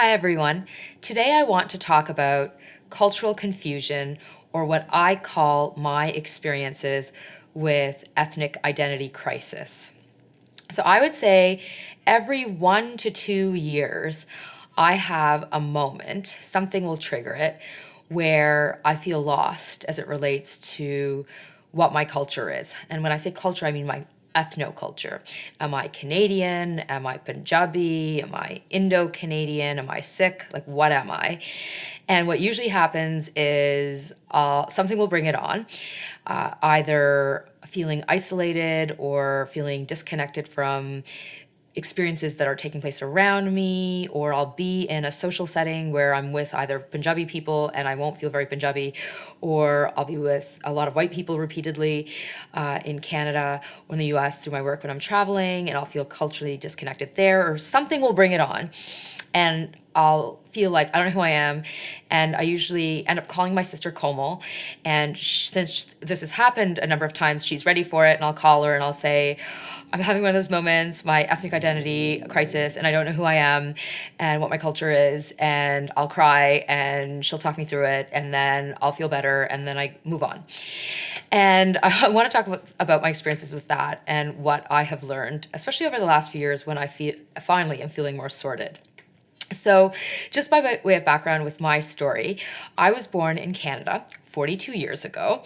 Hi, everyone. Today I want to talk about cultural confusion, or what I call my experiences with ethnic identity crisis. So I would say every 1 to 2 years, I have a moment, something will trigger it, where I feel lost as it relates to what my culture is. And when I say culture, I mean my ethno-culture. Am I Canadian? Am I Punjabi? Am I Indo-Canadian? Am I Sikh? Like, what am I? And what usually happens is something will bring it on, either feeling isolated or feeling disconnected from experiences that are taking place around me, or I'll be in a social setting where I'm with either Punjabi people and I won't feel very Punjabi, or I'll be with a lot of white people repeatedly in Canada or in the US through my work when I'm traveling, and I'll feel culturally disconnected there, or something will bring it on. And I'll feel like I don't know who I am. And I usually end up calling my sister Komal. And since this has happened a number of times, she's ready for it. And I'll call her and I'll say, I'm having one of those moments, my ethnic identity crisis, and I don't know who I am and what my culture is. And I'll cry and she'll talk me through it. And then I'll feel better. And then I move on. And I want to talk about my experiences with that and what I have learned, especially over the last few years when I finally am feeling more sorted. So, just by way of background with my story, I was born in Canada 42 years ago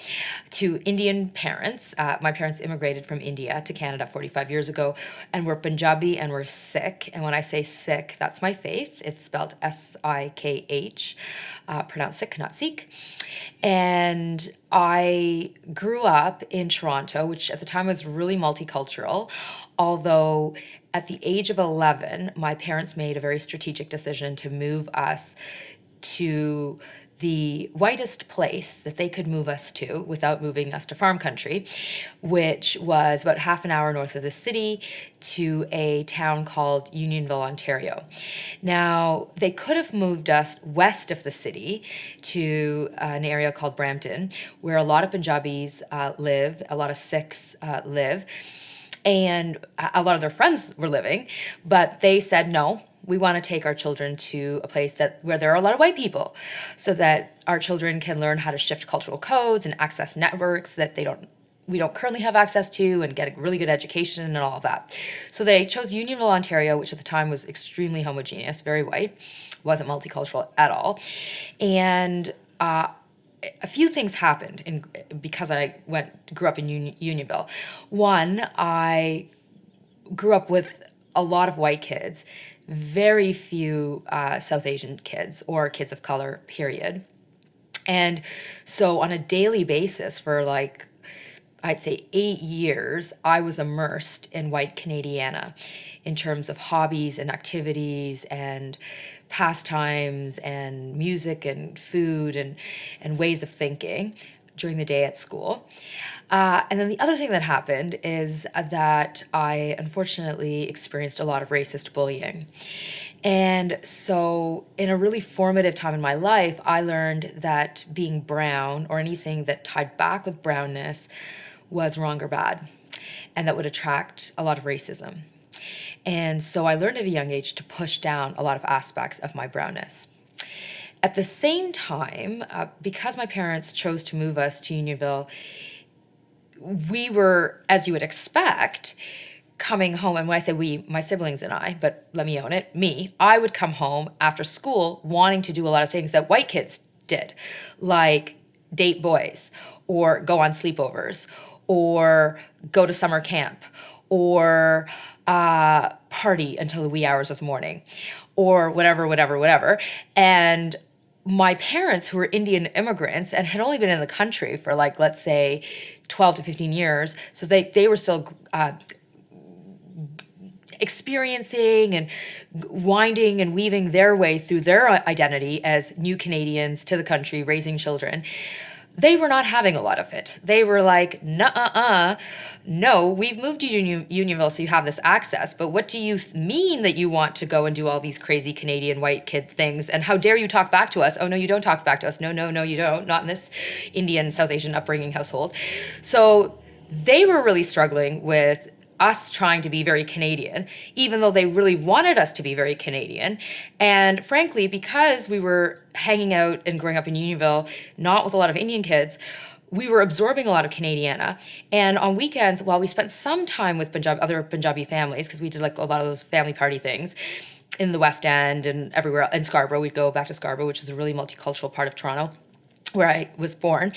to Indian parents. My parents immigrated from India to Canada 45 years ago, and we're Punjabi and we're Sikh. And when I say Sikh, that's my faith. It's spelled S-I-K-H, pronounced Sikh, not Sikh. And I grew up in Toronto, which at the time was really multicultural, although at the age of 11, my parents made a very strategic decision to move us to the whitest place that they could move us to without moving us to farm country, which was about half an hour north of the city to a town called Unionville, Ontario. Now, they could have moved us west of the city to an area called Brampton, where a lot of Punjabis live, a lot of Sikhs live, and a lot of their friends were living, but they said, no, we want to take our children to a place where there are a lot of white people so that our children can learn how to shift cultural codes and access networks that we don't currently have access to, and get a really good education and all of that. So they chose Unionville, Ontario, which at the time was extremely homogeneous, very white, wasn't multicultural at all. And a few things happened because I grew up in Unionville. One, I grew up with a lot of white kids, very few South Asian kids or kids of color, period. And so on a daily basis for I'd say 8 years, I was immersed in white Canadiana in terms of hobbies and activities and pastimes and music and food and ways of thinking during the day at school. And then the other thing that happened is that I unfortunately experienced a lot of racist bullying. And so in a really formative time in my life, I learned that being brown or anything that tied back with brownness was wrong or bad, and that would attract a lot of racism. And so I learned at a young age to push down a lot of aspects of my brownness. At the same time, because my parents chose to move us to Unionville, we were, as you would expect, coming home. And when I say we, my siblings and I, but let me own it, I would come home after school wanting to do a lot of things that white kids did, like date boys or go on sleepovers or go to summer camp or party until the wee hours of the morning or whatever. And my parents, who were Indian immigrants and had only been in the country for let's say 12 to 15 years, so they were still experiencing and winding and weaving their way through their identity as new Canadians to the country, raising children. They were not having a lot of it. They were like, no, we've moved to Unionville so you have this access, but what do you mean that you want to go and do all these crazy Canadian white kid things? And how dare you talk back to us? Oh, no, you don't talk back to us. No, you don't. Not in this Indian, South Asian upbringing household. So they were really struggling with us trying to be very Canadian, even though they really wanted us to be very Canadian. And frankly, because we were hanging out and growing up in Unionville, not with a lot of Indian kids, we were absorbing a lot of Canadiana. And on weekends, while we spent some time with other Punjabi families, because we did like a lot of those family party things in the West End and everywhere in Scarborough, we'd go back to Scarborough, which is a really multicultural part of Toronto, where I was born.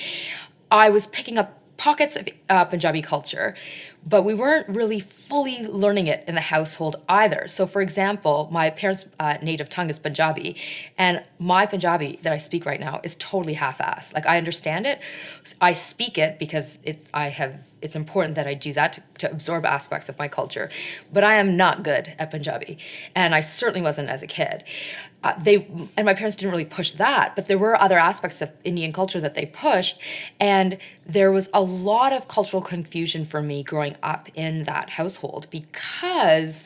I was picking up pockets of Punjabi culture, but we weren't really fully learning it in the household either. So, for example, my parents' native tongue is Punjabi, and my Punjabi that I speak right now is totally half-assed. Like, I understand it, I speak it because it's important that I do that to absorb aspects of my culture, but I am not good at Punjabi, and I certainly wasn't as a kid. And my parents didn't really push that, but there were other aspects of Indian culture that they pushed, and there was a lot of cultural confusion for me growing up in that household because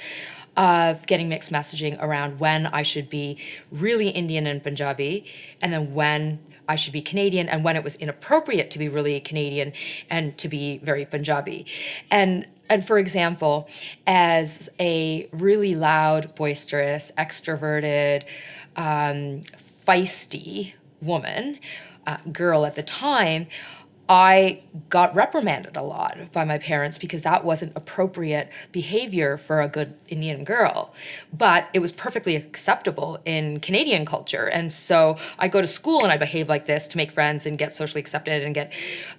of getting mixed messaging around when I should be really Indian and Punjabi, and then when I should be Canadian, and when it was inappropriate to be really Canadian and to be very Punjabi. And for example, as a really loud, boisterous, extroverted, feisty woman, girl at the time, I got reprimanded a lot by my parents because that wasn't appropriate behavior for a good Indian girl. But it was perfectly acceptable in Canadian culture. And so I go to school and I behave like this to make friends and get socially accepted and get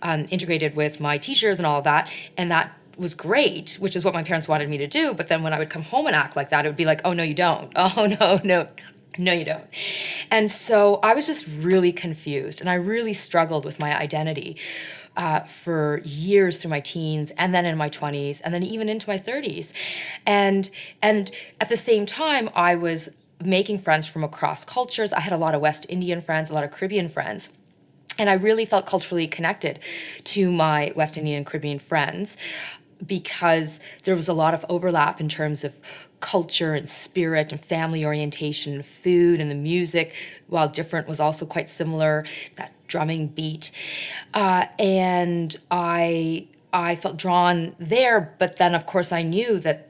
integrated with my teachers and all of that. And that was great, which is what my parents wanted me to do. But then when I would come home and act like that, it would be like, oh, no, you don't. Oh, no, no. No, you don't. And so I was just really confused, and I really struggled with my identity for years through my teens, and then in my 20s, and then even into my 30s. And at the same time, I was making friends from across cultures. I had a lot of West Indian friends, a lot of Caribbean friends. And I really felt culturally connected to my West Indian and Caribbean friends because there was a lot of overlap in terms of culture and spirit and family orientation, food, and the music, while different, was also quite similar, that drumming beat. And I felt drawn there, but then of course I knew that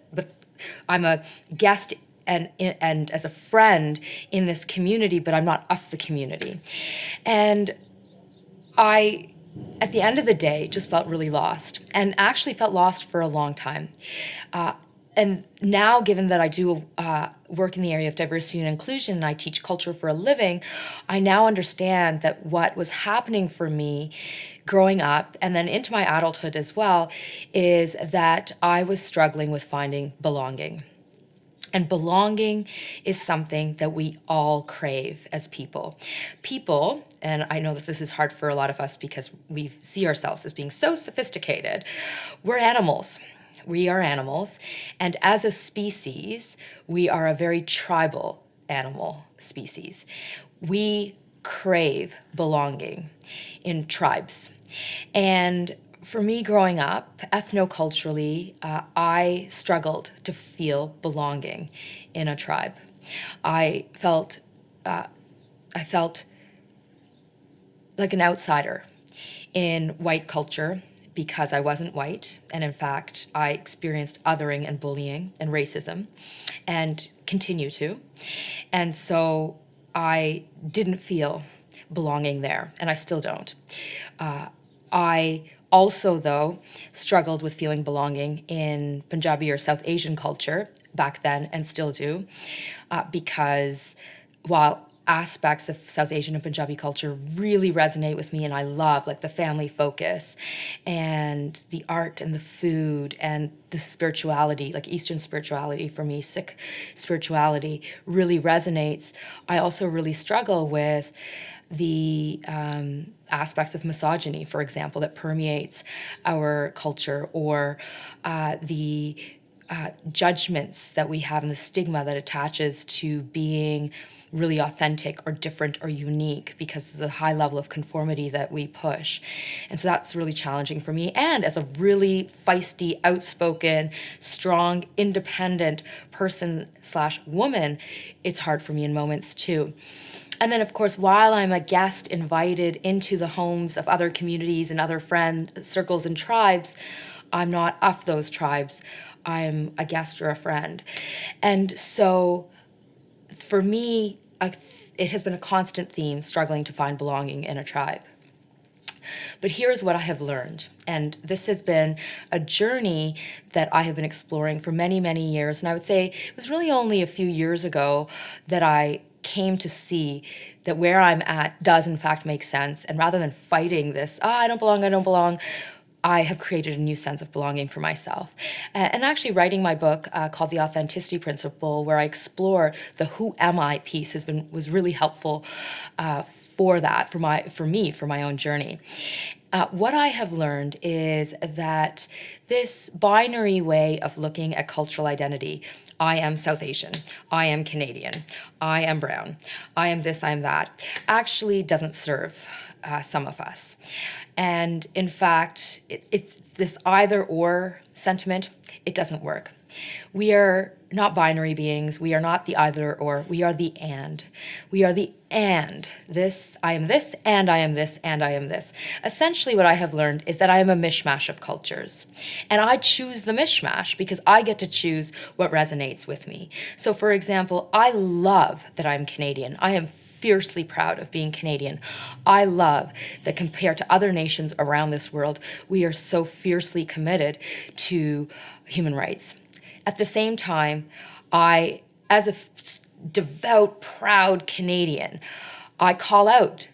I'm a guest and as a friend in this community, but I'm not of the community. And I, at the end of the day, just felt really lost, and actually felt lost for a long time. And now, given that I do work in the area of diversity and inclusion, and I teach culture for a living, I now understand that what was happening for me growing up, and then into my adulthood as well, is that I was struggling with finding belonging. And belonging is something that we all crave as people. People, and I know that this is hard for a lot of us because we see ourselves as being so sophisticated, we're animals. We are animals. And as a species, we are a very tribal animal species. We crave belonging in tribes. And for me growing up, ethno-culturally, I struggled to feel belonging in a tribe. I felt like an outsider in white culture because I wasn't white, and in fact, I experienced othering and bullying and racism, and continue to. And so I didn't feel belonging there, and I still don't. I also, though, struggled with feeling belonging in Punjabi or South Asian culture back then, and still do, because while aspects of South Asian and Punjabi culture really resonate with me and I love, like the family focus and the art and the food and the spirituality, like Eastern spirituality for me, Sikh spirituality really resonates, I also really struggle with the aspects of misogyny, for example, that permeates our culture, or the judgments that we have and the stigma that attaches to being really authentic or different or unique because of the high level of conformity that we push. And so that's really challenging for me. And as a really feisty, outspoken, strong, independent person/woman, it's hard for me in moments too. And then, of course, while I'm a guest invited into the homes of other communities and other friend circles and tribes, I'm not of those tribes. I'm a guest or a friend. And so for me, it has been a constant theme struggling to find belonging in a tribe. But here's what I have learned. And this has been a journey that I have been exploring for many, many years. And I would say it was really only a few years ago that I came to see that where I'm at does in fact make sense. And rather than fighting this, I don't belong, I have created a new sense of belonging for myself. And actually writing my book called The Authenticity Principle, where I explore the who am I piece was really helpful for that, for me, for my own journey. What I have learned is that this binary way of looking at cultural identity, I am South Asian, I am Canadian, I am brown, I am this, I am that, actually doesn't serve some of us. And in fact, it's this either or sentiment, it doesn't work. We are not binary beings. We are not the either or. We are the and. We are the and. This, I am this, and I am this, and I am this. Essentially, what I have learned is that I am a mishmash of cultures. And I choose the mishmash because I get to choose what resonates with me. So, for example, I love that I'm Canadian. I am fiercely proud of being Canadian. I love that compared to other nations around this world, we are so fiercely committed to human rights. At the same time, as a devout, proud Canadian, I call out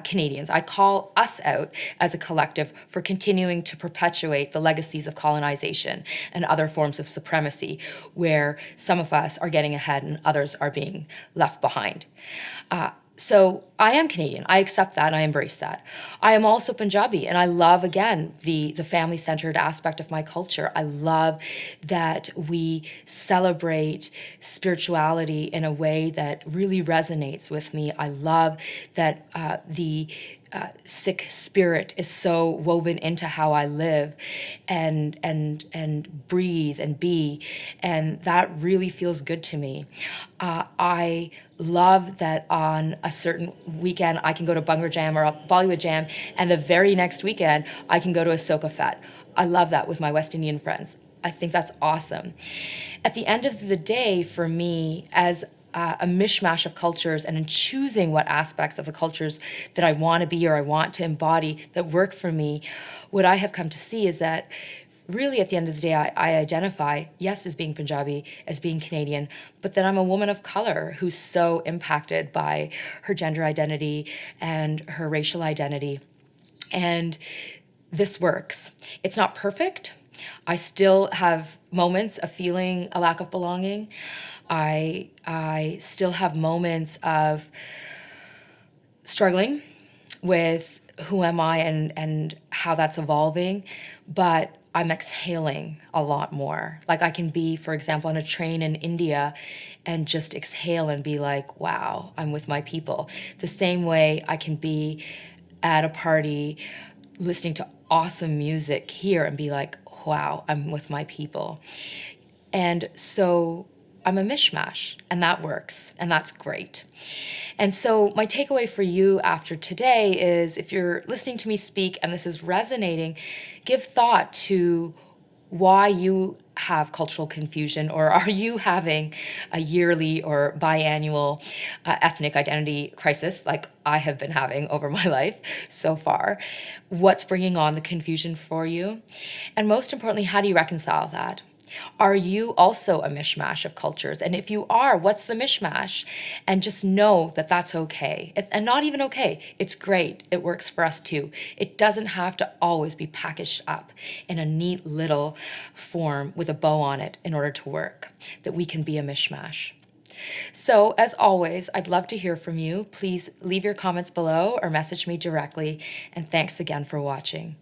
Canadians. I call us out as a collective for continuing to perpetuate the legacies of colonization and other forms of supremacy, where some of us are getting ahead and others are being left behind. So I am Canadian. I accept that and I embrace that. I am also Punjabi, and I love, again, the family-centered aspect of my culture. I love that we celebrate spirituality in a way that really resonates with me. I love that the Sikh spirit is so woven into how I live and breathe and be, and that really feels good to me. I love that on a certain weekend I can go to Bhangra Jam or a Bollywood Jam, and the very next weekend I can go to a Soca Fete. I love that with my West Indian friends. I think that's awesome. At the end of the day, for me, as a mishmash of cultures, and in choosing what aspects of the cultures that I want to be or I want to embody that work for me, what I have come to see is that really at the end of the day, I identify, yes, as being Punjabi, as being Canadian, but that I'm a woman of color who's so impacted by her gender identity and her racial identity. And this works. It's not perfect. I still have moments of feeling a lack of belonging. I still have moments of struggling with who am I and how that's evolving, but I'm exhaling a lot more. Like I can be, for example, on a train in India and just exhale and be like, wow, I'm with my people. The same way I can be at a party listening to awesome music here and be like, wow, I'm with my people. And so I'm a mishmash, and that works, and that's great. And so my takeaway for you after today is, if you're listening to me speak and this is resonating, give thought to why you have cultural confusion, or are you having a yearly or biannual ethnic identity crisis like I have been having over my life so far? What's bringing on the confusion for you? And most importantly, how do you reconcile that? Are you also a mishmash of cultures? And if you are, what's the mishmash? And just know that that's okay. And not even okay. It's great. It works for us too. It doesn't have to always be packaged up in a neat little form with a bow on it in order to work, that we can be a mishmash. So, as always, I'd love to hear from you. Please leave your comments below or message me directly. And thanks again for watching.